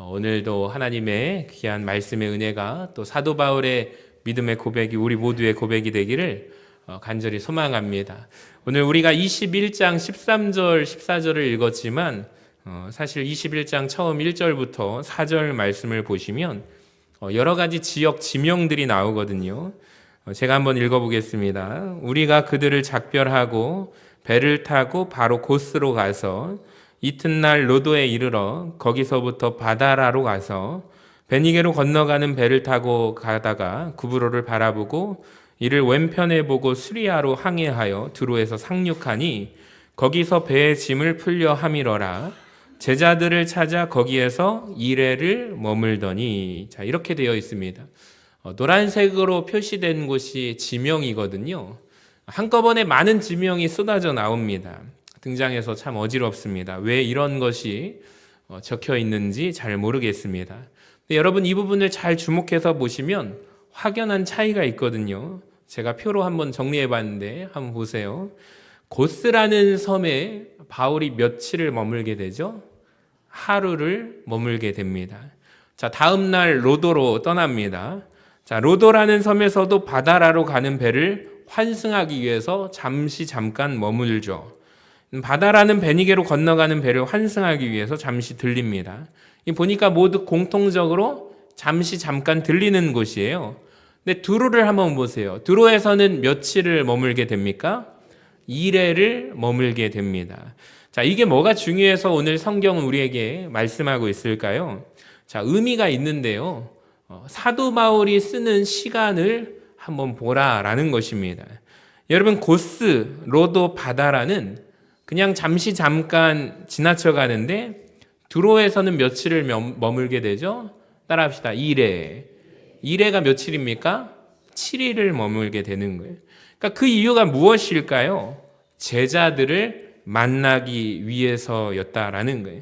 오늘도 하나님의 귀한 말씀의 은혜가 또 사도 바울의 믿음의 고백이 우리 모두의 고백이 되기를 간절히 소망합니다. 오늘 우리가 21장 13절 14절을 읽었지만 사실 21장 처음 1절부터 4절 말씀을 보시면 여러 가지 지역 지명들이 나오거든요. 제가 한번 읽어보겠습니다. 우리가 그들을 작별하고 배를 타고 바로 고스로 가서 이튿날 로도에 이르러 거기서부터 바다라로 가서 베니게로 건너가는 배를 타고 가다가 구브로를 바라보고 이를 왼편에 보고 수리아로 항해하여 두로에서 상륙하니 거기서 배의 짐을 풀려 함이러라. 제자들을 찾아 거기에서 이레를 머물더니. 자, 이렇게 되어 있습니다. 노란색으로 표시된 곳이 지명이거든요. 한꺼번에 많은 지명이 쏟아져 나옵니다. 등장해서 참 어지럽습니다. 왜 이런 것이 적혀 있는지 잘 모르겠습니다. 근데 여러분 이 부분을 잘 주목해서 보시면 확연한 차이가 있거든요. 제가 표로 한번 정리해 봤는데 한번 보세요. 고스라는 섬에 바울이 며칠을 머물게 되죠? 하루를 머물게 됩니다. 자, 다음 날 로도로 떠납니다. 자, 로도라는 섬에서도 바다라로 가는 배를 환승하기 위해서 잠깐 머물죠. 바다라는 베니게로 건너가는 배를 환승하기 위해서 잠시 들립니다. 보니까 모두 공통적으로 잠깐 들리는 곳이에요. 근데 두로를 한번 보세요. 두로에서는 며칠을 머물게 됩니까? 2일을 머물게 됩니다. 자, 이게 뭐가 중요해서 오늘 성경은 우리에게 말씀하고 있을까요? 자, 의미가 있는데요. 사도 바울이 쓰는 시간을 한번 보라라는 것입니다. 여러분 고스, 로도, 바다라는 그냥 잠깐 지나쳐 가는데 두로에서는 며칠을 머물게 되죠? 따라합시다. 2일. 2일가 며칠입니까? 7일을 머물게 되는 거예요. 그러니까 그 이유가 무엇일까요? 제자들을 만나기 위해서였다라는 거예요.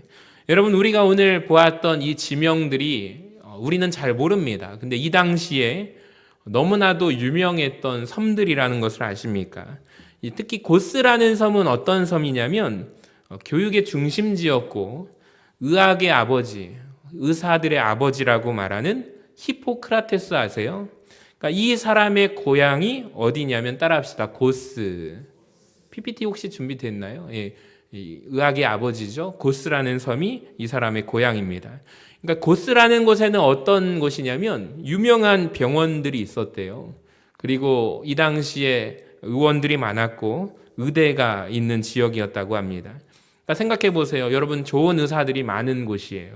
여러분 우리가 오늘 보았던 이 지명들이 우리는 잘 모릅니다. 근데 이 당시에 너무나도 유명했던 섬들이라는 것을 아십니까? 특히 고스라는 섬은 어떤 섬이냐면 교육의 중심지였고 의학의 아버지, 의사들의 아버지라고 말하는 히포크라테스 아세요? 그러니까 이 사람의 고향이 어디냐면 따라합시다. 고스. PPT 혹시 준비됐나요? 예, 의학의 아버지죠. 고스라는 섬이 이 사람의 고향입니다. 그러니까 고스라는 곳에는 어떤 곳이냐면 유명한 병원들이 있었대요. 그리고 이 당시에 의원들이 많았고 의대가 있는 지역이었다고 합니다. 그러니까 생각해 보세요. 여러분 좋은 의사들이 많은 곳이에요.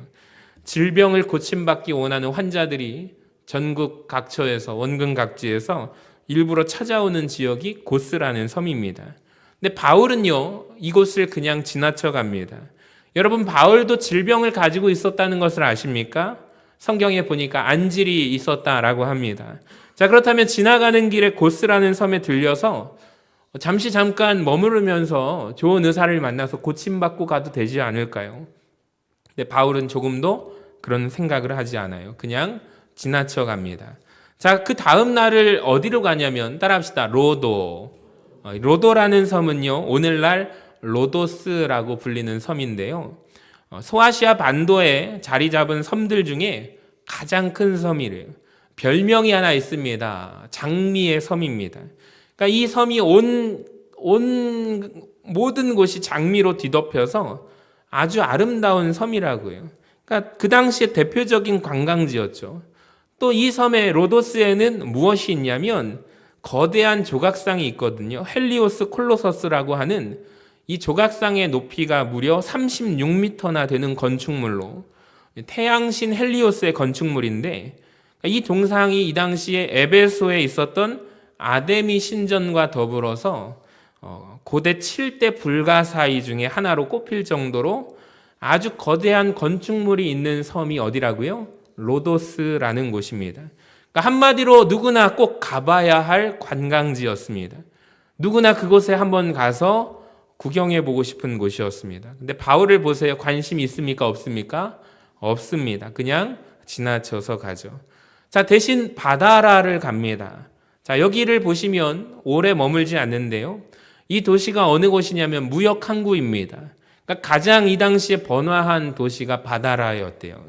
질병을 고침받기 원하는 환자들이 전국 각처에서 원근 각지에서 일부러 찾아오는 지역이 고스라는 섬입니다. 근데 바울은요 이곳을 그냥 지나쳐 갑니다. 여러분 바울도 질병을 가지고 있었다는 것을 아십니까? 성경에 보니까 안질이 있었다라고 합니다. 자, 그렇다면 지나가는 길에 고스라는 섬에 들려서 잠깐 머무르면서 좋은 의사를 만나서 고침받고 가도 되지 않을까요? 근데 바울은 조금도 그런 생각을 하지 않아요. 그냥 지나쳐 갑니다. 자, 그 다음 날을 어디로 가냐면 따라합시다. 로도. 로도라는 섬은요, 오늘날 로도스라고 불리는 섬인데요. 소아시아 반도에 자리 잡은 섬들 중에 가장 큰 섬이래요. 별명이 하나 있습니다. 장미의 섬입니다. 그러니까 이 섬이 온 모든 곳이 장미로 뒤덮여서 아주 아름다운 섬이라고요. 그러니까 그 당시에 대표적인 관광지였죠. 또 이 섬의 로도스에는 무엇이 있냐면 거대한 조각상이 있거든요. 헬리오스 콜로서스라고 하는 이 조각상의 높이가 무려 36m나 되는 건축물로 태양신 헬리오스의 건축물인데 이 동상이 이 당시에 에베소에 있었던 아데미 신전과 더불어서 고대 7대 불가사의 중에 하나로 꼽힐 정도로 아주 거대한 건축물이 있는 섬이 어디라고요? 로도스라는 곳입니다. 그러니까 한마디로 누구나 꼭 가봐야 할 관광지였습니다. 누구나 그곳에 한번 가서 구경해 보고 싶은 곳이었습니다. 근데 바울을 보세요. 관심이 있습니까? 없습니까? 없습니다. 그냥 지나쳐서 가죠. 자, 대신 바다라를 갑니다. 자, 여기를 보시면 오래 머물지 않는데요. 이 도시가 어느 곳이냐면 무역 항구입니다. 그러니까 가장 이 당시에 번화한 도시가 바다라였대요.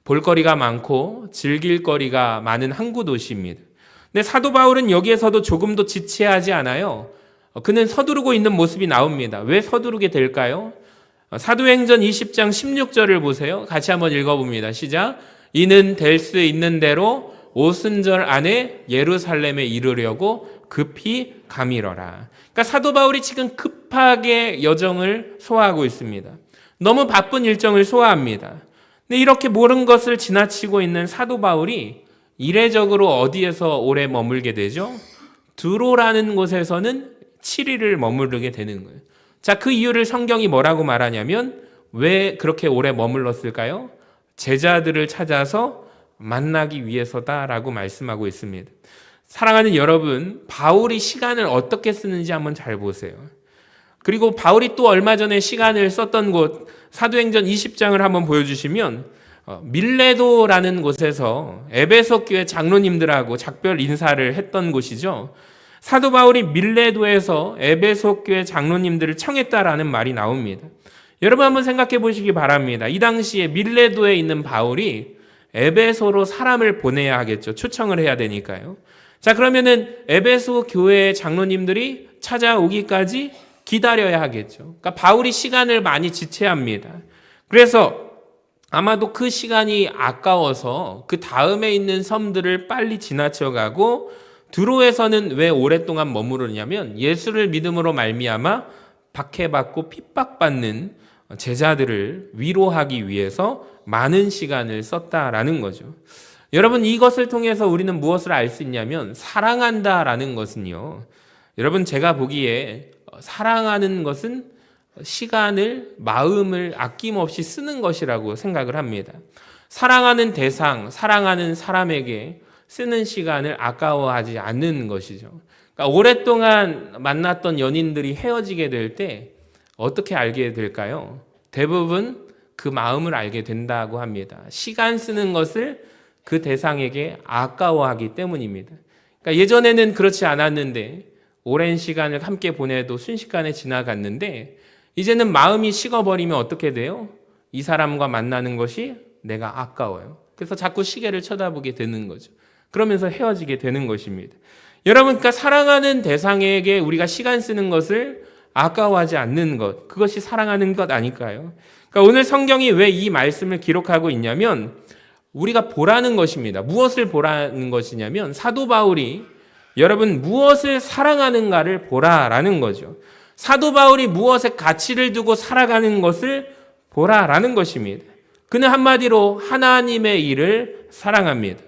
볼거리가 많고 즐길 거리가 많은 항구 도시입니다. 근데 사도 바울은 여기에서도 조금도 지체하지 않아요. 그는 서두르고 있는 모습이 나옵니다. 왜 서두르게 될까요? 사도행전 20장 16절을 보세요. 같이 한번 읽어봅니다. 시작. 이는 될 수 있는 대로 오순절 안에 예루살렘에 이르려고 급히 가미러라. 그러니까 사도 바울이 지금 급하게 여정을 소화하고 있습니다. 너무 바쁜 일정을 소화합니다. 근데 이렇게 모든 것을 지나치고 있는 사도 바울이 이례적으로 어디에서 오래 머물게 되죠? 두로라는 곳에서는 7일을 머무르게 되는 거예요. 자, 그 이유를 성경이 뭐라고 말하냐면 왜 그렇게 오래 머물렀을까요? 제자들을 찾아서 만나기 위해서다라고 말씀하고 있습니다. 사랑하는 여러분, 바울이 시간을 어떻게 쓰는지 한번 잘 보세요. 그리고 바울이 또 얼마 전에 시간을 썼던 곳 사도행전 20장을 한번 보여주시면 밀레도라는 곳에서 에베소 교회 장로님들하고 작별 인사를 했던 곳이죠. 사도 바울이 밀레도에서 에베소 교회 장로님들을 청했다라는 말이 나옵니다. 여러분 한번 생각해 보시기 바랍니다. 이 당시에 밀레도에 있는 바울이 에베소로 사람을 보내야 하겠죠. 초청을 해야 되니까요. 자, 그러면은 에베소 교회 장로님들이 찾아오기까지 기다려야 하겠죠. 그러니까 바울이 시간을 많이 지체합니다. 그래서 아마도 그 시간이 아까워서 그 다음에 있는 섬들을 빨리 지나쳐가고 두로에서는 왜 오랫동안 머무르냐면 예수를 믿음으로 말미암아 박해받고 핍박받는 제자들을 위로하기 위해서 많은 시간을 썼다라는 거죠. 여러분, 이것을 통해서 우리는 무엇을 알 수 있냐면 사랑한다라는 것은요. 여러분, 제가 보기에 사랑하는 것은 시간을, 마음을 아낌없이 쓰는 것이라고 생각을 합니다. 사랑하는 대상, 사랑하는 사람에게 쓰는 시간을 아까워하지 않는 것이죠. 그러니까 오랫동안 만났던 연인들이 헤어지게 될 때 어떻게 알게 될까요? 대부분 그 마음을 알게 된다고 합니다. 시간 쓰는 것을 그 대상에게 아까워하기 때문입니다. 그러니까 예전에는 그렇지 않았는데 오랜 시간을 함께 보내도 순식간에 지나갔는데 이제는 마음이 식어버리면 어떻게 돼요? 이 사람과 만나는 것이 내가 아까워요. 그래서 자꾸 시계를 쳐다보게 되는 거죠. 그러면서 헤어지게 되는 것입니다. 여러분, 그러니까 사랑하는 대상에게 우리가 시간 쓰는 것을 아까워하지 않는 것, 그것이 사랑하는 것 아닐까요? 그러니까 오늘 성경이 왜 이 말씀을 기록하고 있냐면 우리가 보라는 것입니다. 무엇을 보라는 것이냐면 사도 바울이 여러분 무엇을 사랑하는가를 보라라는 거죠. 사도 바울이 무엇에 가치를 두고 살아가는 것을 보라라는 것입니다. 그는 한마디로 하나님의 일을 사랑합니다.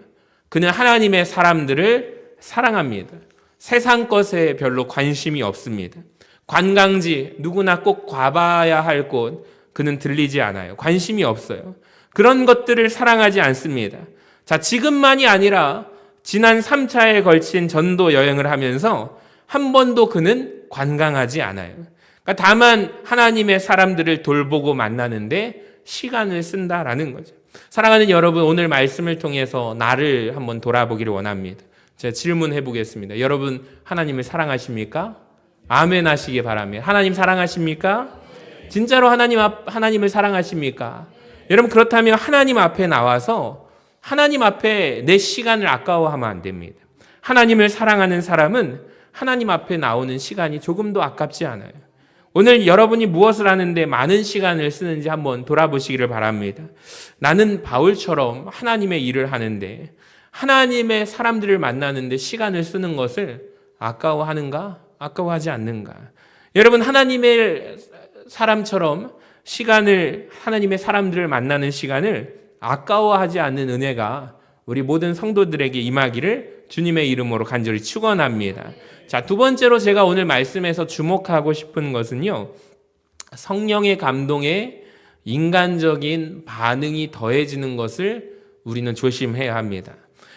그는 하나님의 사람들을 사랑합니다. 세상 것에 별로 관심이 없습니다. 관광지, 누구나 꼭 가봐야 할 곳, 그는 들리지 않아요. 관심이 없어요. 그런 것들을 사랑하지 않습니다. 자, 지금만이 아니라 지난 3차에 걸친 전도 여행을 하면서 한 번도 그는 관광하지 않아요. 그러니까 다만 하나님의 사람들을 돌보고 만나는데 시간을 쓴다라는 거죠. 사랑하는 여러분, 오늘 말씀을 통해서 나를 한번 돌아보기를 원합니다. 제가 질문해 보겠습니다. 여러분, 하나님을 사랑하십니까? 아멘 하시기 바랍니다. 하나님 사랑하십니까? 진짜로 하나님을 사랑하십니까? 여러분, 그렇다면 하나님 앞에 나와서 하나님 앞에 내 시간을 아까워하면 안 됩니다. 하나님을 사랑하는 사람은 하나님 앞에 나오는 시간이 조금도 아깝지 않아요. 오늘 여러분이 무엇을 하는데 많은 시간을 쓰는지 한번 돌아보시기를 바랍니다. 나는 바울처럼 하나님의 일을 하는데 하나님의 사람들을 만나는데 시간을 쓰는 것을 아까워하는가? 아까워하지 않는가? 여러분, 하나님의 사람처럼 하나님의 사람들을 만나는 시간을 아까워하지 않는 은혜가 우리 모든 성도들에게 임하기를 주님의 이름으로 간절히 축원합니다. 자, 두 번째로 제가 오늘 말씀에서 주목하고 싶은 것은요, 성령의 감동에 인간적인 반응이 더해지는 것을 우리는 조심해야 합니다.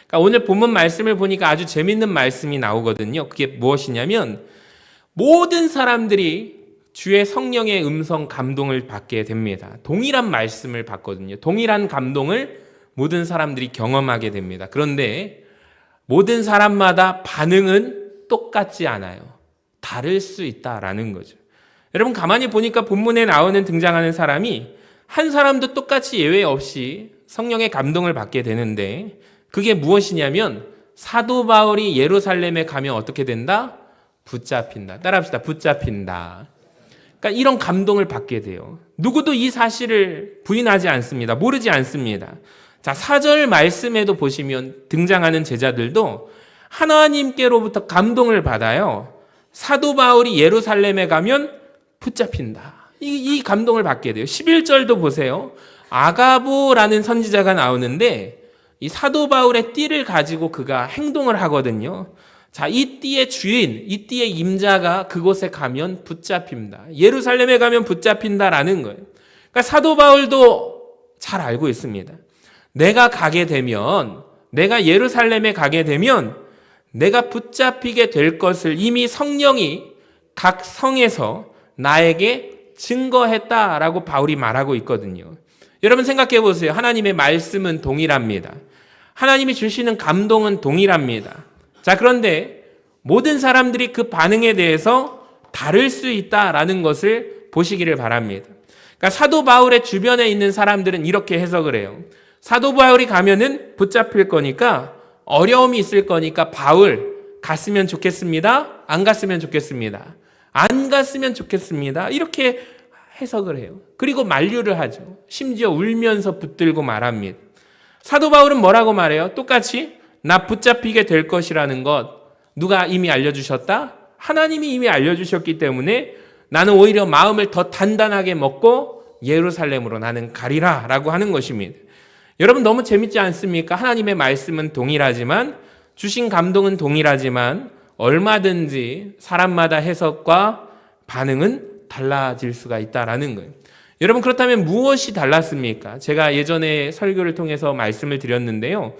그러니까 오늘 본문 말씀을 보니까 아주 재밌는 말씀이 나오거든요. 그게 무엇이냐면 모든 사람들이 주의 성령의 음성 감동을 받게 됩니다. 동일한 말씀을 받거든요. 동일한 감동을 모든 사람들이 경험하게 됩니다. 그런데 모든 사람마다 반응은 똑같지 않아요. 다를 수 있다라는 거죠. 여러분, 가만히 보니까 본문에 등장하는 사람이 한 사람도 똑같이 예외 없이 성령의 감동을 받게 되는데 그게 무엇이냐면 사도 바울이 예루살렘에 가면 어떻게 된다? 붙잡힌다. 따라합시다. 붙잡힌다. 그러니까 이런 감동을 받게 돼요. 누구도 이 사실을 부인하지 않습니다. 모르지 않습니다. 자, 4절 말씀에도 보시면 등장하는 제자들도 하나님께로부터 감동을 받아요. 사도 바울이 예루살렘에 가면 붙잡힌다. 이 감동을 받게 돼요. 11절도 보세요. 아가보라는 선지자가 나오는데 이 사도 바울의 띠를 가지고 그가 행동을 하거든요. 자, 이 띠의 주인, 이 띠의 임자가 그곳에 가면 붙잡힙니다. 예루살렘에 가면 붙잡힌다라는 거예요. 그러니까 사도 바울도 잘 알고 있습니다. 내가 예루살렘에 가게 되면 내가 붙잡히게 될 것을 이미 성령이 각 성에서 나에게 증거했다라고 바울이 말하고 있거든요. 여러분 생각해 보세요. 하나님의 말씀은 동일합니다. 하나님이 주시는 감동은 동일합니다. 자, 그런데 모든 사람들이 그 반응에 대해서 다를 수 있다라는 것을 보시기를 바랍니다. 그러니까 사도 바울의 주변에 있는 사람들은 이렇게 해석을 해요. 사도 바울이 가면은 붙잡힐 거니까 어려움이 있을 거니까 바울 갔으면 좋겠습니다. 안 갔으면 좋겠습니다. 안 갔으면 좋겠습니다. 이렇게 해석을 해요. 그리고 만류를 하죠. 심지어 울면서 붙들고 말합니다. 사도 바울은 뭐라고 말해요? 똑같이 나 붙잡히게 될 것이라는 것 누가 이미 알려주셨다? 하나님이 이미 알려주셨기 때문에 나는 오히려 마음을 더 단단하게 먹고 예루살렘으로 나는 가리라 라고 하는 것입니다. 여러분 너무 재밌지 않습니까? 하나님의 말씀은 동일하지만 주신 감동은 동일하지만 얼마든지 사람마다 해석과 반응은 달라질 수가 있다라는 거예요. 여러분 그렇다면 무엇이 달랐습니까? 제가 예전에 설교를 통해서 말씀을 드렸는데요.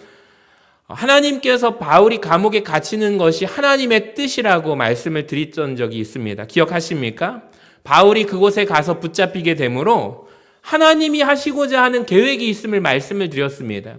하나님께서 바울이 감옥에 갇히는 것이 하나님의 뜻이라고 말씀을 드렸던 적이 있습니다. 기억하십니까? 바울이 그곳에 가서 붙잡히게 되므로 하나님이 하시고자 하는 계획이 있음을 말씀을 드렸습니다.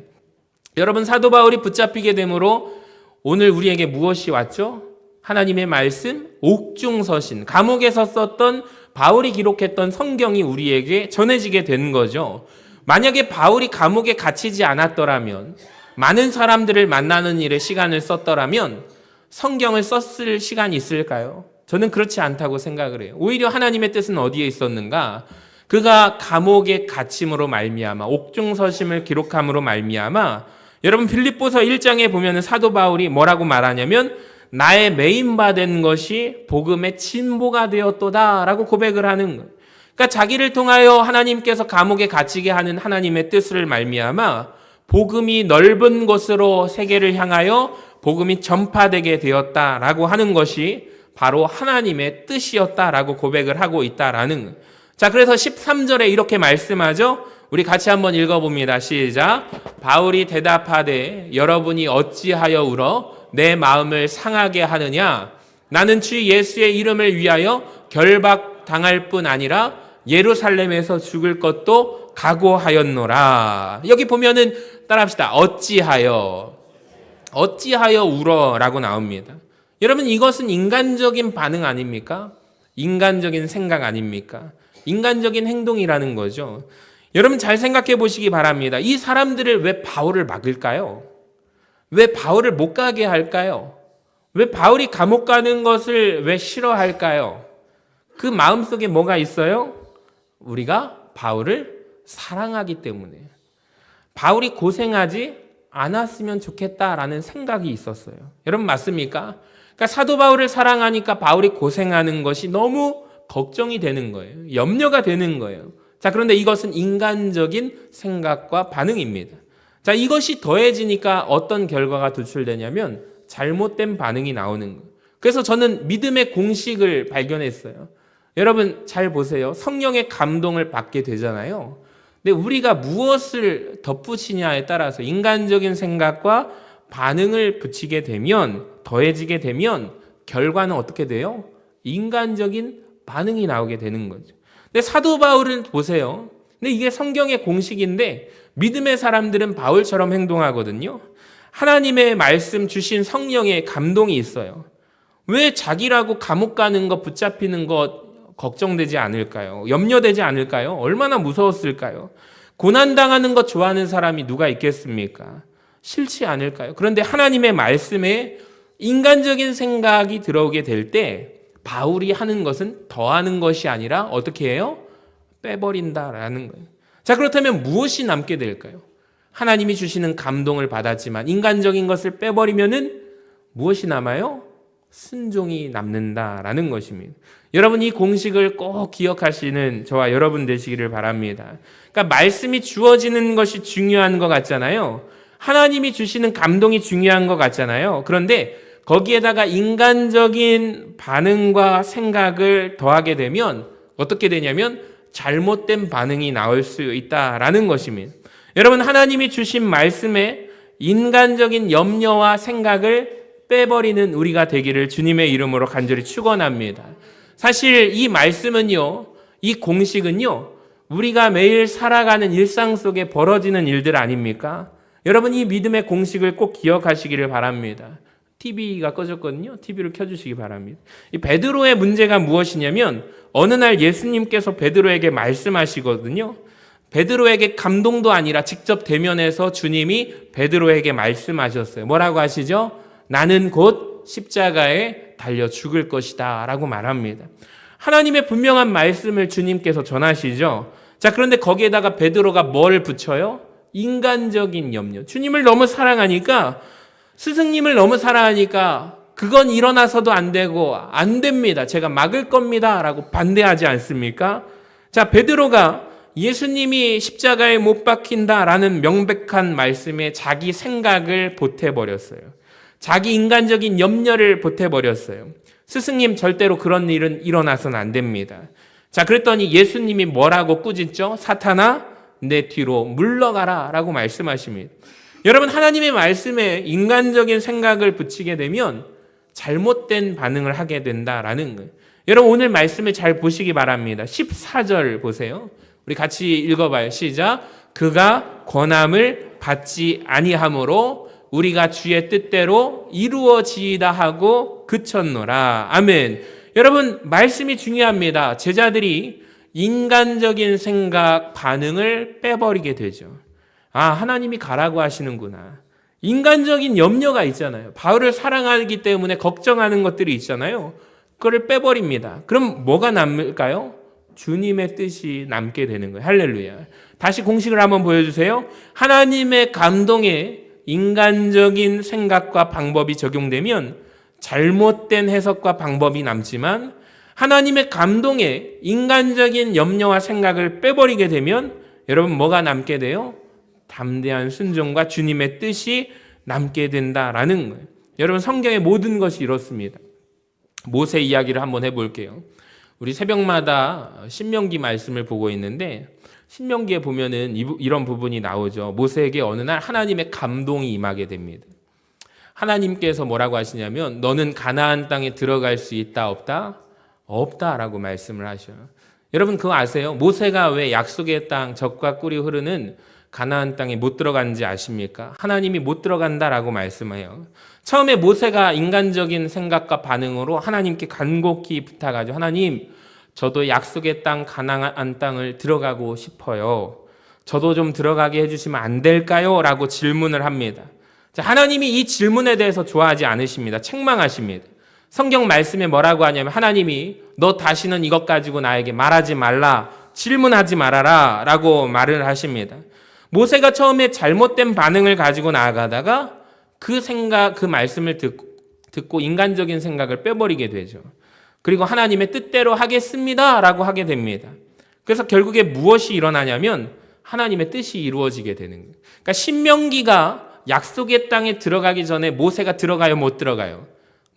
여러분 사도 바울이 붙잡히게 되므로 오늘 우리에게 무엇이 왔죠? 하나님의 말씀, 옥중서신, 감옥에서 썼던 바울이 기록했던 성경이 우리에게 전해지게 된 거죠. 만약에 바울이 감옥에 갇히지 않았더라면, 많은 사람들을 만나는 일에 시간을 썼더라면 성경을 썼을 시간이 있을까요? 저는 그렇지 않다고 생각을 해요. 오히려 하나님의 뜻은 어디에 있었는가? 그가 감옥에 갇힘으로 말미암아 옥중서심을 기록함으로 말미암아 여러분 빌립보서 1장에 보면 사도 바울이 뭐라고 말하냐면 나의 매임받은 것이 복음의 진보가 되었도다라고 고백을 하는 거예요. 그러니까 자기를 통하여 하나님께서 감옥에 갇히게 하는 하나님의 뜻을 말미암아 복음이 넓은 곳으로 세계를 향하여 복음이 전파되게 되었다라고 하는 것이 바로 하나님의 뜻이었다라고 고백을 하고 있다라는 거예요. 자, 그래서 13절에 이렇게 말씀하죠. 우리 같이 한번 읽어봅니다. 시작. 바울이 대답하되 여러분이 어찌하여 울어 내 마음을 상하게 하느냐? 나는 주 예수의 이름을 위하여 결박당할 뿐 아니라 예루살렘에서 죽을 것도 각오하였노라. 여기 보면은 따라합시다. 어찌하여 울어라고 나옵니다. 여러분 이것은 인간적인 반응 아닙니까? 인간적인 생각 아닙니까? 인간적인 행동이라는 거죠. 여러분 잘 생각해 보시기 바랍니다. 이 사람들을 왜 바울을 막을까요? 왜 바울을 못 가게 할까요? 왜 바울이 감옥 가는 것을 왜 싫어할까요? 그 마음속에 뭐가 있어요? 우리가 바울을 사랑하기 때문에. 바울이 고생하지 않았으면 좋겠다라는 생각이 있었어요. 여러분 맞습니까? 그러니까 사도 바울을 사랑하니까 바울이 고생하는 것이 너무 걱정이 되는 거예요. 염려가 되는 거예요. 자, 그런데 이것은 인간적인 생각과 반응입니다. 자, 이것이 더해지니까 어떤 결과가 도출되냐면 잘못된 반응이 나오는 거예요. 그래서 저는 믿음의 공식을 발견했어요. 여러분 잘 보세요. 성령의 감동을 받게 되잖아요. 근데 우리가 무엇을 덧붙이냐에 따라서 인간적인 생각과 반응을 붙이게 되면 더해지게 되면 결과는 어떻게 돼요? 인간적인 반응이 나오게 되는 거죠. 근데 사도 바울은 보세요. 근데 이게 성경의 공식인데 믿음의 사람들은 바울처럼 행동하거든요. 하나님의 말씀 주신 성령의 감동이 있어요. 왜 자기라고 감옥 가는 거 붙잡히는 것 걱정되지 않을까요? 염려되지 않을까요? 얼마나 무서웠을까요? 고난당하는 것 좋아하는 사람이 누가 있겠습니까? 싫지 않을까요? 그런데 하나님의 말씀에 인간적인 생각이 들어오게 될 때 바울이 하는 것은 더하는 것이 아니라 어떻게 해요? 빼버린다라는 거예요. 자, 그렇다면 무엇이 남게 될까요? 하나님이 주시는 감동을 받았지만 인간적인 것을 빼버리면은 무엇이 남아요? 순종이 남는다라는 것입니다. 여러분, 이 공식을 꼭 기억하시는 저와 여러분 되시기를 바랍니다. 그러니까 말씀이 주어지는 것이 중요한 것 같잖아요. 하나님이 주시는 감동이 중요한 것 같잖아요. 그런데 거기에다가 인간적인 반응과 생각을 더하게 되면 어떻게 되냐면 잘못된 반응이 나올 수 있다라는 것입니다. 여러분, 하나님이 주신 말씀에 인간적인 염려와 생각을 빼버리는 우리가 되기를 주님의 이름으로 간절히 축원합니다. 사실 이 말씀은요, 이 공식은요, 우리가 매일 살아가는 일상 속에 벌어지는 일들 아닙니까? 여러분, 이 믿음의 공식을 꼭 기억하시기를 바랍니다. TV가 꺼졌거든요. TV를 켜주시기 바랍니다. 이 베드로의 문제가 무엇이냐면 어느 날 예수님께서 베드로에게 말씀하시거든요. 베드로에게 감동도 아니라 직접 대면해서 주님이 베드로에게 말씀하셨어요. 뭐라고 하시죠? 나는 곧 십자가에 달려 죽을 것이다 라고 말합니다. 하나님의 분명한 말씀을 주님께서 전하시죠. 자, 그런데 거기에다가 베드로가 뭘 붙여요? 인간적인 염려. 주님을 너무 사랑하니까, 스승님을 너무 사랑하니까 그건 일어나서도 안 되고 안 됩니다. 제가 막을 겁니다 라고 반대하지 않습니까? 자, 베드로가 예수님이 십자가에 못 박힌다라는 명백한 말씀에 자기 생각을 보태버렸어요. 자기 인간적인 염려를 보태버렸어요. 스승님, 절대로 그런 일은 일어나서는 안 됩니다. 자, 그랬더니 예수님이 뭐라고 꾸짖죠? 사탄아, 내 뒤로 물러가라 라고 말씀하십니다. 여러분, 하나님의 말씀에 인간적인 생각을 붙이게 되면 잘못된 반응을 하게 된다라는 거예요. 여러분, 오늘 말씀을 잘 보시기 바랍니다. 14절 보세요. 우리 같이 읽어봐요. 시작. 그가 권함을 받지 아니하므로 우리가 주의 뜻대로 이루어지이다 하고 그쳤노라. 아멘. 여러분, 말씀이 중요합니다. 제자들이 인간적인 생각, 반응을 빼버리게 되죠. 아, 하나님이 가라고 하시는구나. 인간적인 염려가 있잖아요. 바울을 사랑하기 때문에 걱정하는 것들이 있잖아요. 그걸 빼버립니다. 그럼 뭐가 남을까요? 주님의 뜻이 남게 되는 거예요. 할렐루야. 다시 공식을 한번 보여주세요. 하나님의 감동에 인간적인 생각과 방법이 적용되면 잘못된 해석과 방법이 남지만, 하나님의 감동에 인간적인 염려와 생각을 빼버리게 되면 여러분, 뭐가 남게 돼요? 담대한 순종과 주님의 뜻이 남게 된다라는 거예요. 여러분, 성경의 모든 것이 이렇습니다. 모세 이야기를 한번 해볼게요. 우리 새벽마다 신명기 말씀을 보고 있는데, 신명기에 보면은 이런 부분이 나오죠. 모세에게 어느 날 하나님의 감동이 임하게 됩니다. 하나님께서 뭐라고 하시냐면, 너는 가나안 땅에 들어갈 수 있다 없다? 없다라고 말씀을 하셔요. 여러분, 그거 아세요? 모세가 왜 약속의 땅, 젖과 꿀이 흐르는 가나안 땅에 못 들어간지 아십니까? 하나님이 못 들어간다라고 말씀해요. 처음에 모세가 인간적인 생각과 반응으로 하나님께 간곡히 부탁하죠. 하나님, 저도 약속의 땅, 가나안 땅을 들어가고 싶어요. 저도 좀 들어가게 해주시면 안 될까요? 라고 질문을 합니다. 자, 하나님이 이 질문에 대해서 좋아하지 않으십니다. 책망하십니다. 성경 말씀에 뭐라고 하냐면, 하나님이 너 다시는 이것 가지고 나에게 말하지 말라, 질문하지 말아라 라고 말을 하십니다. 모세가 처음에 잘못된 반응을 가지고 나아가다가 그 생각, 그 말씀을 듣고 인간적인 생각을 빼버리게 되죠. 그리고 하나님의 뜻대로 하겠습니다 라고 하게 됩니다. 그래서 결국에 무엇이 일어나냐면 하나님의 뜻이 이루어지게 되는 거예요. 그러니까 신명기가 약속의 땅에 들어가기 전에 모세가 들어가요, 못 들어가요?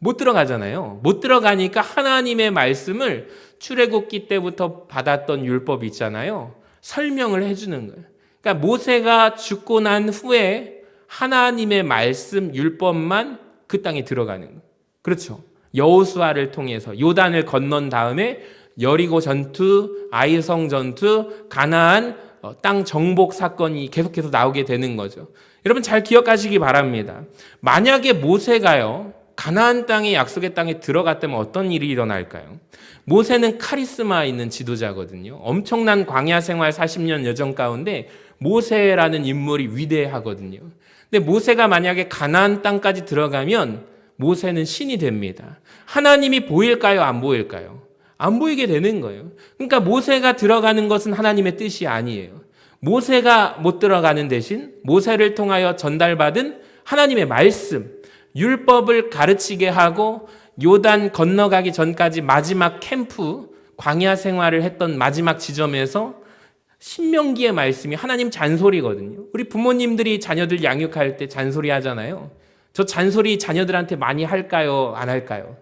못 들어가잖아요. 못 들어가니까 하나님의 말씀을 출애굽기 때부터 받았던 율법이 있잖아요. 설명을 해주는 거예요. 그러니까 모세가 죽고 난 후에 하나님의 말씀, 율법만 그 땅에 들어가는 거예요. 그렇죠. 여호수아를 통해서 요단을 건넌 다음에 여리고 전투, 아이성 전투, 가나안 땅 정복 사건이 계속해서 나오게 되는 거죠. 여러분, 잘 기억하시기 바랍니다. 만약에 모세가요, 가나안 땅의 약속의 땅에 들어갔다면 어떤 일이 일어날까요? 모세는 카리스마 있는 지도자거든요. 엄청난 광야 생활 40년 여정 가운데 모세라는 인물이 위대하거든요. 근데 모세가 만약에 가나안 땅까지 들어가면 모세는 신이 됩니다. 하나님이 보일까요? 안 보일까요? 안 보이게 되는 거예요. 그러니까 모세가 들어가는 것은 하나님의 뜻이 아니에요. 모세가 못 들어가는 대신 모세를 통하여 전달받은 하나님의 말씀, 율법을 가르치게 하고 요단 건너가기 전까지 마지막 캠프, 광야 생활을 했던 마지막 지점에서 신명기의 말씀이 하나님 잔소리거든요. 우리 부모님들이 자녀들 양육할 때 잔소리 하잖아요. 저 잔소리 자녀들한테 많이 할까요? 안 할까요?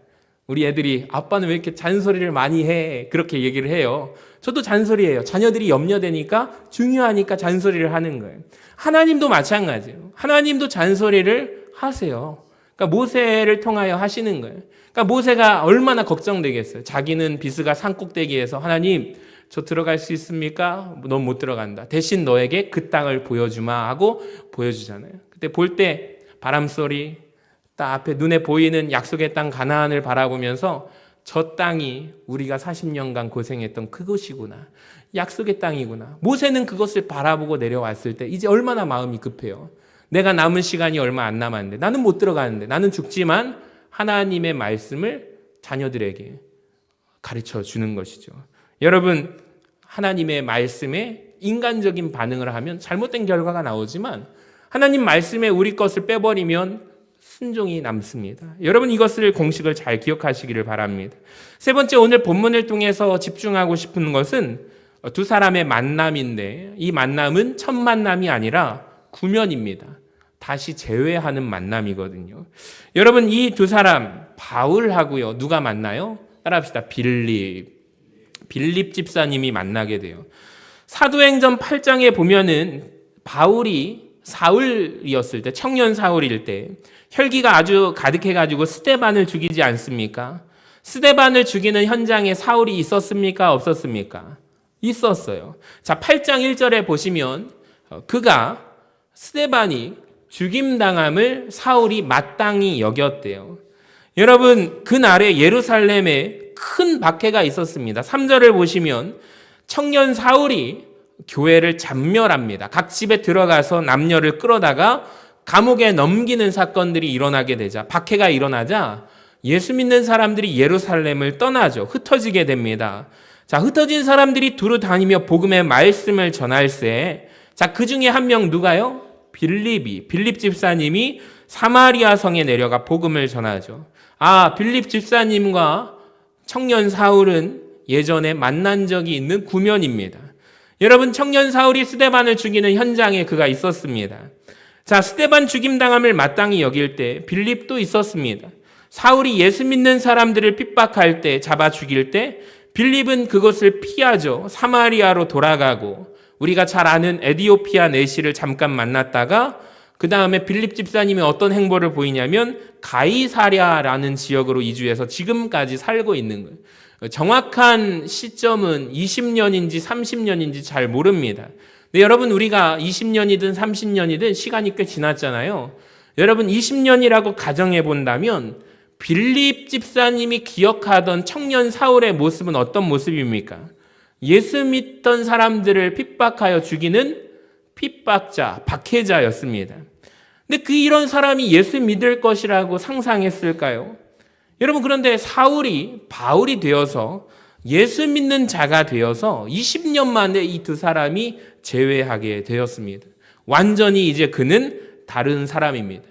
우리 애들이 아빠는 왜 이렇게 잔소리를 많이 해? 그렇게 얘기를 해요. 저도 잔소리해요. 자녀들이 염려되니까 중요하니까 잔소리를 하는 거예요. 하나님도 마찬가지예요. 하나님도 잔소리를 하세요. 그러니까 모세를 통하여 하시는 거예요. 그러니까 모세가 얼마나 걱정되겠어요. 자기는 비스가 산꼭대기에서 하나님 저 들어갈 수 있습니까? 넌 못 들어간다. 대신 너에게 그 땅을 보여주마 하고 보여주잖아요. 그때 볼 때 바람소리 딱 앞에 눈에 보이는 약속의 땅 가나안을 바라보면서 저 땅이 우리가 40년간 고생했던 그곳이구나. 약속의 땅이구나. 모세는 그것을 바라보고 내려왔을 때 이제 얼마나 마음이 급해요. 내가 남은 시간이 얼마 안 남았는데 나는 못 들어가는데 나는 죽지만 하나님의 말씀을 자녀들에게 가르쳐 주는 것이죠. 여러분, 하나님의 말씀에 인간적인 반응을 하면 잘못된 결과가 나오지만 하나님 말씀에 우리 것을 빼버리면 순종이 남습니다. 여러분, 이것을 공식을 잘 기억하시기를 바랍니다. 세 번째, 오늘 본문을 통해서 집중하고 싶은 것은 두 사람의 만남인데 이 만남은 첫 만남이 아니라 구면입니다. 다시 재회하는 만남이거든요. 여러분, 이 두 사람 바울하고요. 누가 만나요? 따라합시다. 빌립 집사님이 만나게 돼요. 사도행전 8장에 보면은 바울이 사울이었을 때, 청년 사울일 때 혈기가 아주 가득해가지고 스데반을 죽이지 않습니까? 스데반을 죽이는 현장에 사울이 있었습니까? 없었습니까? 있었어요. 자, 8장 1절에 보시면 그가 스데반이 죽임당함을 사울이 마땅히 여겼대요. 여러분, 그날에 예루살렘에 큰 박해가 있었습니다. 3절을 보시면 청년 사울이 교회를 잔멸합니다. 각 집에 들어가서 남녀를 끌어다가 감옥에 넘기는 사건들이 일어나게 되자, 박해가 일어나자 예수 믿는 사람들이 예루살렘을 떠나죠. 흩어지게 됩니다. 자, 흩어진 사람들이 두루 다니며 복음의 말씀을 전할세. 자, 그 중에 한 명 누가요? 빌립 집사님이 사마리아 성에 내려가 복음을 전하죠. 아, 빌립 집사님과 청년 사울은 예전에 만난 적이 있는 구면입니다. 여러분, 청년 사울이 스데반을 죽이는 현장에 그가 있었습니다. 자, 스데반 죽임당함을 마땅히 여길 때 빌립도 있었습니다. 사울이 예수 믿는 사람들을 핍박할 때, 잡아 죽일 때 빌립은 그것을 피하죠. 사마리아로 돌아가고 우리가 잘 아는 에디오피아 내시를 잠깐 만났다가 그 다음에 빌립 집사님이 어떤 행보를 보이냐면 가이사랴라는 지역으로 이주해서 지금까지 살고 있는 거예요. 정확한 시점은 20년인지 30년인지 잘 모릅니다. 근데 여러분, 우리가 20년이든 30년이든 시간이 꽤 지났잖아요. 여러분, 20년이라고 가정해 본다면 빌립 집사님이 기억하던 청년 사울의 모습은 어떤 모습입니까? 예수 믿던 사람들을 핍박하여 죽이는 핍박자, 박해자였습니다. 근데 이런 사람이 예수 믿을 것이라고 상상했을까요? 여러분, 그런데 사울이 바울이 되어서 예수 믿는 자가 되어서 20년 만에 이 두 사람이 재회하게 되었습니다. 완전히 이제 그는 다른 사람입니다.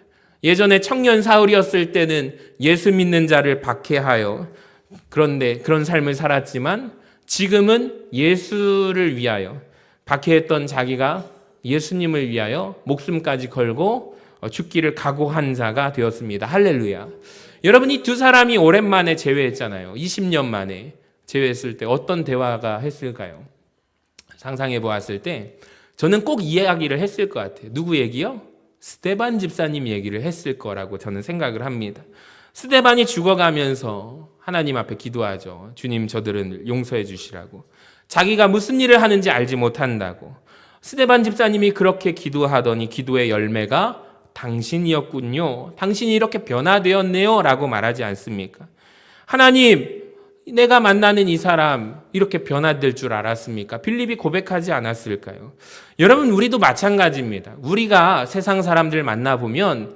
예전에 청년 사울이었을 때는 예수 믿는 자를 박해하여 그런데 그런 삶을 살았지만 지금은 예수를 위하여 박해했던 자기가 예수님을 위하여 목숨까지 걸고 죽기를 각오한 자가 되었습니다. 할렐루야. 여러분, 이 두 사람이 오랜만에 재회했잖아요. 20년 만에 재회했을 때 어떤 대화가 했을까요? 상상해 보았을 때 저는 꼭 이야기를 했을 것 같아요. 누구 얘기요? 스데반 집사님 얘기를 했을 거라고 저는 생각을 합니다. 스데반이 죽어가면서 하나님 앞에 기도하죠. 주님, 저들은 용서해 주시라고. 자기가 무슨 일을 하는지 알지 못한다고. 스데반 집사님이 그렇게 기도하더니 기도의 열매가 당신이었군요. 당신이 이렇게 변화되었네요. 라고 말하지 않습니까? 하나님, 내가 만나는 이 사람 이렇게 변화될 줄 알았습니까? 빌립이 고백하지 않았을까요? 여러분, 우리도 마찬가지입니다. 우리가 세상 사람들 만나보면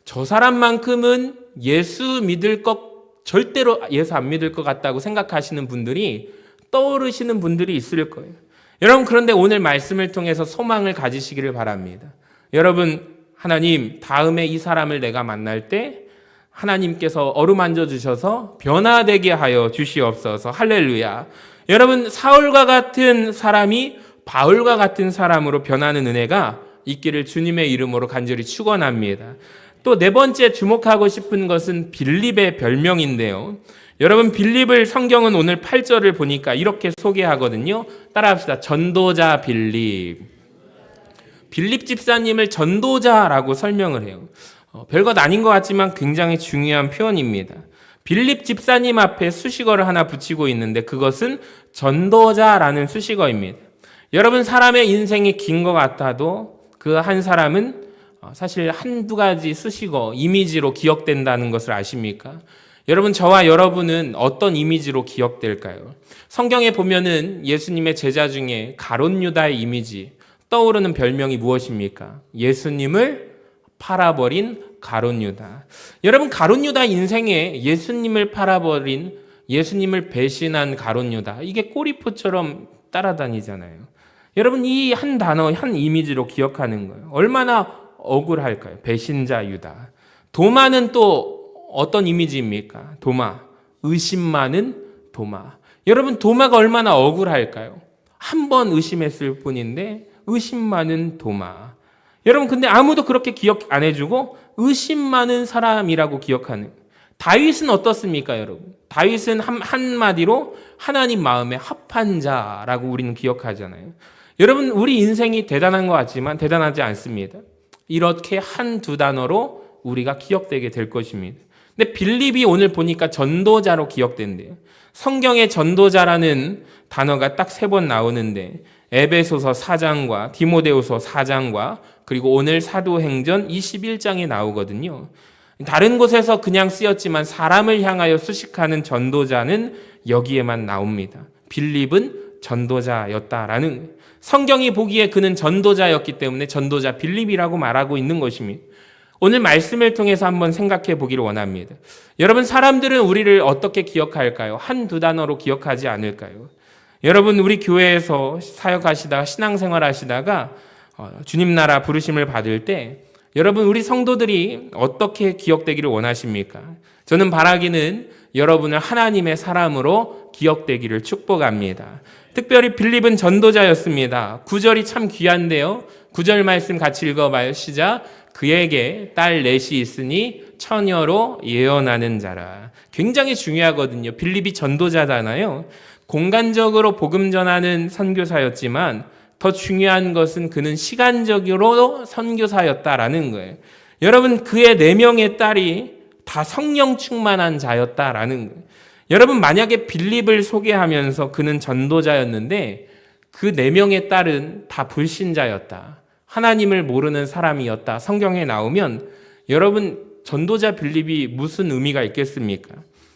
저 사람만큼은 예수 믿을 것, 절대로 예수 안 믿을 것 같다고 생각하시는 분들이 떠오르시는 분들이 있을 거예요. 여러분, 그런데 오늘 말씀을 통해서 소망을 가지시기를 바랍니다. 여러분, 하나님, 다음에 이 사람을 내가 만날 때 하나님께서 어루만져 주셔서 변화되게 하여 주시옵소서. 할렐루야. 여러분, 사울과 같은 사람이 바울과 같은 사람으로 변하는 은혜가 있기를 주님의 이름으로 간절히 축원합니다. 또 네 번째 주목하고 싶은 것은 빌립의 별명인데요. 여러분, 빌립을 성경은 오늘 8절을 보니까 이렇게 소개하거든요. 따라합시다. 전도자 빌립. 빌립 집사님을 전도자라고 설명을 해요. 별것 아닌 것 같지만 굉장히 중요한 표현입니다. 빌립 집사님 앞에 수식어를 하나 붙이고 있는데 그것은 전도자라는 수식어입니다. 여러분, 사람의 인생이 긴 것 같아도 그 한 사람은 사실 한두 가지 수식어, 이미지로 기억된다는 것을 아십니까? 여러분, 저와 여러분은 어떤 이미지로 기억될까요? 성경에 보면은 예수님의 제자 중에 가룟 유다의 이미지, 떠오르는 별명이 무엇입니까? 예수님을 팔아버린 가룟 유다. 여러분, 가룟 유다 인생에 예수님을 팔아버린, 예수님을 배신한 가룟 유다, 이게 꼬리표처럼 따라다니잖아요. 여러분, 이 한 단어, 한 이미지로 기억하는 거예요. 얼마나 억울할까요? 배신자 유다. 도마는 또 어떤 이미지입니까? 도마. 의심 많은 도마. 여러분, 도마가 얼마나 억울할까요? 한 번 의심했을 뿐인데 의심 많은 도마. 여러분, 근데 아무도 그렇게 기억 안 해주고 의심 많은 사람이라고 기억하는. 다윗은 어떻습니까, 여러분? 다윗은 한마디로 하나님 마음에 합한 자라고 우리는 기억하잖아요. 여러분, 우리 인생이 대단한 것 같지만 대단하지 않습니다. 이렇게 한두 단어로 우리가 기억되게 될 것입니다. 근데 빌립이 오늘 보니까 전도자로 기억된대요. 성경에 전도자라는 단어가 딱 3번 나오는데 에베소서 4장과 디모데후서 4장과 그리고 오늘 사도행전 21장에 나오거든요. 다른 곳에서 그냥 쓰였지만 사람을 향하여 수식하는 전도자는 여기에만 나옵니다. 빌립은 전도자였다라는, 성경이 보기에 그는 전도자였기 때문에 전도자 빌립이라고 말하고 있는 것입니다. 오늘 말씀을 통해서 한번 생각해 보기를 원합니다. 여러분, 사람들은 우리를 어떻게 기억할까요? 한두 단어로 기억하지 않을까요? 여러분, 우리 교회에서 사역하시다가 신앙생활 하시다가 주님 나라 부르심을 받을 때 여러분, 우리 성도들이 어떻게 기억되기를 원하십니까? 저는 바라기는 여러분을 하나님의 사람으로 기억되기를 축복합니다. 특별히 빌립은 전도자였습니다. 9절이 참 귀한데요. 9절 말씀 같이 읽어봐요. 시작. 그에게 딸 넷이 있으니 처녀로 예언하는 자라. 굉장히 중요하거든요. 빌립이 전도자잖아요. 공간적으로 복음 전하는 선교사였지만 더 중요한 것은 그는 시간적으로 선교사였다라는 거예요. 여러분, 그의 4명의 딸이 다 성령 충만한 자였다라는 거예요. 여러분, 만약에 빌립을 소개하면서 그는 전도자였는데 그 4명의 딸은 다 불신자였다, 하나님을 모르는 사람이었다, 성경에 나오면 여러분, 전도자 빌립이 무슨 의미가 있겠습니까?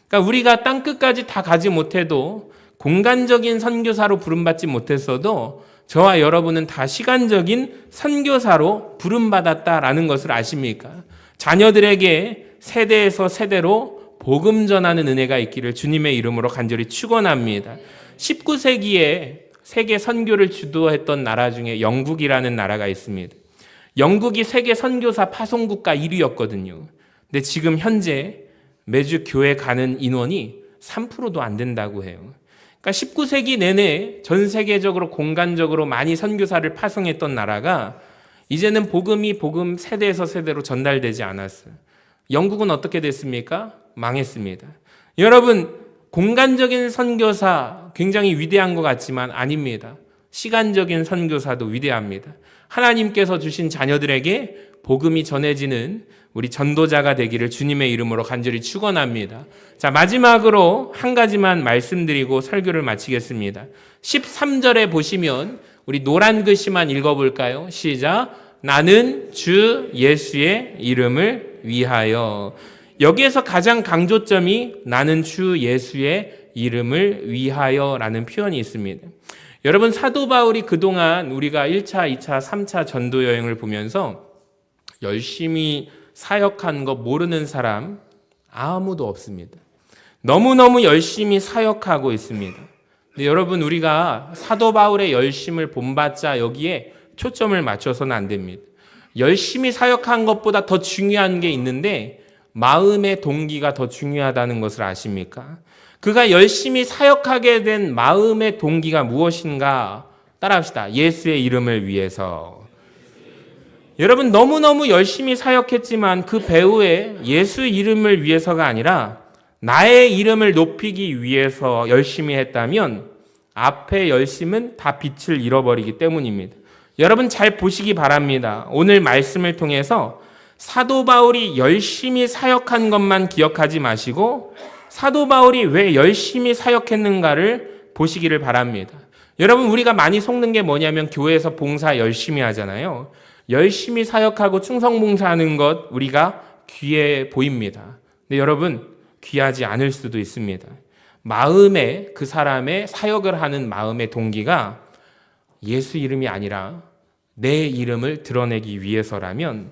그러니까 우리가 땅끝까지 다 가지 못해도, 공간적인 선교사로 부름받지 못했어도 저와 여러분은 다 시간적인 선교사로 부름받았다라는 것을 아십니까? 자녀들에게 세대에서 세대로 복음 전하는 은혜가 있기를 주님의 이름으로 간절히 축원합니다. 19세기에 세계 선교를 주도했던 나라 중에 영국이라는 나라가 있습니다. 영국이 세계 선교사 파송국가 1위였거든요. 근데 지금 현재 매주 교회 가는 인원이 3%도 안 된다고 해요. 그러니까 19세기 내내 전 세계적으로 공간적으로 많이 선교사를 파송했던 나라가 이제는 복음 세대에서 세대로 전달되지 않았어요. 영국은 어떻게 됐습니까? 망했습니다. 여러분, 공간적인 선교사 굉장히 위대한 것 같지만 아닙니다. 시간적인 선교사도 위대합니다. 하나님께서 주신 자녀들에게 복음이 전해지는 우리 전도자가 되기를 주님의 이름으로 간절히 축원합니다. 자, 마지막으로 한 가지만 말씀드리고 설교를 마치겠습니다. 13절에 보시면 우리 노란 글씨만 읽어볼까요? 시작. 나는 주 예수의 이름을 위하여. 여기에서 가장 강조점이 나는 주 예수의 이름을 위하여라는 표현이 있습니다. 여러분, 사도 바울이 그동안 우리가 1차, 2차, 3차 전도 여행을 보면서 열심히 사역한 거 모르는 사람 아무도 없습니다. 너무너무 열심히 사역하고 있습니다. 근데 여러분, 우리가 사도 바울의 열심을 본받자 여기에 초점을 맞춰서는 안 됩니다. 열심히 사역한 것보다 더 중요한 게 있는데 마음의 동기가 더 중요하다는 것을 아십니까? 그가 열심히 사역하게 된 마음의 동기가 무엇인가? 따라합시다. 예수의 이름을 위해서. 여러분, 너무너무 열심히 사역했지만 그 배후에 예수 이름을 위해서가 아니라 나의 이름을 높이기 위해서 열심히 했다면 앞에 열심은 다 빛을 잃어버리기 때문입니다. 여러분, 잘 보시기 바랍니다. 오늘 말씀을 통해서 사도 바울이 열심히 사역한 것만 기억하지 마시고 사도 바울이 왜 열심히 사역했는가를 보시기를 바랍니다. 여러분, 우리가 많이 속는 게 뭐냐면 교회에서 봉사 열심히 하잖아요. 열심히 사역하고 충성봉사하는 것 우리가 귀해 보입니다. 근데 여러분, 귀하지 않을 수도 있습니다. 마음에 그 사람의 사역을 하는 마음의 동기가 예수 이름이 아니라 내 이름을 드러내기 위해서라면,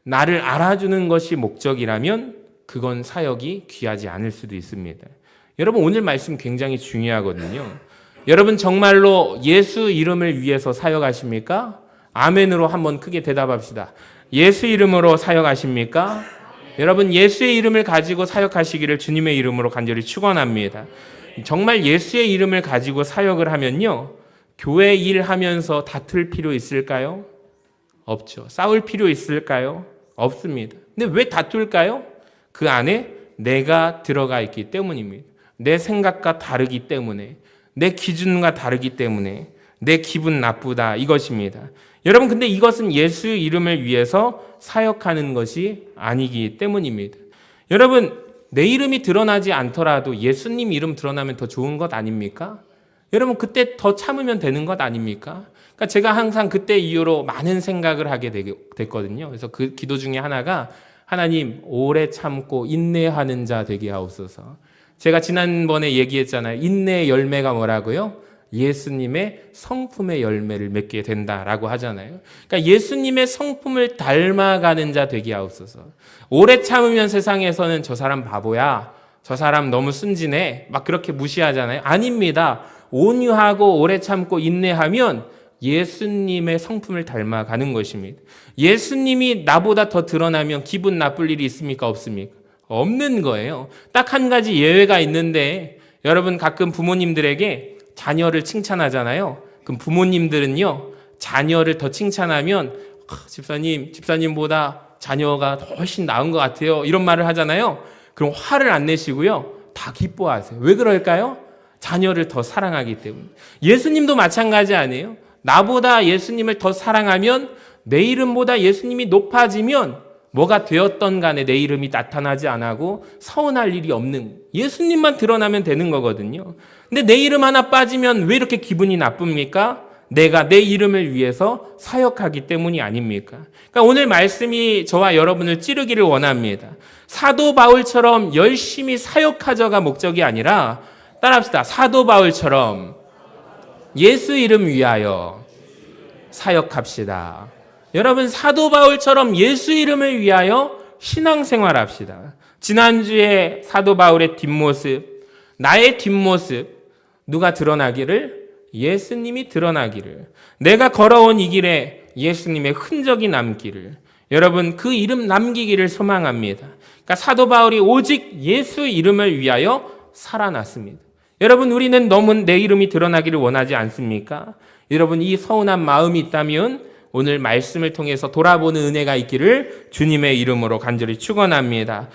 나를 알아주는 것이 목적이라면 그건 사역이 귀하지 않을 수도 있습니다. 여러분, 오늘 말씀 굉장히 중요하거든요. 여러분, 정말로 예수 이름을 위해서 사역하십니까? 아멘으로 한번 크게 대답합시다. 예수 이름으로 사역하십니까? 여러분, 예수의 이름을 가지고 사역하시기를 주님의 이름으로 간절히 축원합니다. 정말 예수의 이름을 가지고 사역을 하면요, 교회 일하면서 다툴 필요 있을까요? 없죠. 싸울 필요 있을까요? 없습니다. 근데 왜 다툴까요? 그 안에 내가 들어가 있기 때문입니다. 내 생각과 다르기 때문에, 내 기준과 다르기 때문에, 내 기분 나쁘다 이것입니다. 여러분, 근데 이것은 예수 이름을 위해서 사역하는 것이 아니기 때문입니다. 여러분, 내 이름이 드러나지 않더라도 예수님 이름 드러나면 더 좋은 것 아닙니까? 여러분, 그때 더 참으면 되는 것 아닙니까? 그러니까 제가 항상 그때 이후로 많은 생각을 하게 됐거든요. 그래서 그 기도 중에 하나가 하나님, 오래 참고 인내하는 자 되게 하옵소서. 제가 지난번에 얘기했잖아요. 인내의 열매가 뭐라고요? 예수님의 성품의 열매를 맺게 된다라고 하잖아요. 그러니까 예수님의 성품을 닮아가는 자 되게 하옵소서. 오래 참으면 세상에서는 저 사람 바보야, 저 사람 너무 순진해, 막 그렇게 무시하잖아요. 아닙니다. 온유하고 오래 참고 인내하면 예수님의 성품을 닮아가는 것입니다. 예수님이 나보다 더 드러나면 기분 나쁠 일이 있습니까? 없습니까? 없는 거예요. 딱 한 가지 예외가 있는데, 여러분, 가끔 부모님들에게 자녀를 칭찬하잖아요. 그럼 부모님들은요, 자녀를 더 칭찬하면 집사님보다 자녀가 훨씬 나은 것 같아요, 이런 말을 하잖아요. 그럼 화를 안 내시고요, 다 기뻐하세요. 왜 그럴까요? 자녀를 더 사랑하기 때문에. 예수님도 마찬가지 아니에요? 나보다 예수님을 더 사랑하면, 내 이름보다 예수님이 높아지면 뭐가 되었던 간에 내 이름이 나타나지 않고 서운할 일이 없는, 예수님만 드러나면 되는 거거든요. 근데 내 이름 하나 빠지면 왜 이렇게 기분이 나쁩니까? 내가 내 이름을 위해서 사역하기 때문이 아닙니까? 그러니까 오늘 말씀이 저와 여러분을 찌르기를 원합니다. 사도 바울처럼 열심히 사역하자가 목적이 아니라, 따라합시다. 사도 바울처럼 예수 이름 위하여 사역합시다. 여러분, 사도 바울처럼 예수 이름을 위하여 신앙생활 합시다. 지난주에 사도 바울의 뒷모습, 나의 뒷모습, 누가 드러나기를? 예수님이 드러나기를. 내가 걸어온 이 길에 예수님의 흔적이 남기를. 여러분, 그 이름 남기기를 소망합니다. 그러니까 사도 바울이 오직 예수 이름을 위하여 살아났습니다. 여러분, 우리는 너무 내 이름이 드러나기를 원하지 않습니까? 여러분, 이 서운한 마음이 있다면 오늘 말씀을 통해서 돌아보는 은혜가 있기를 주님의 이름으로 간절히 축원합니다.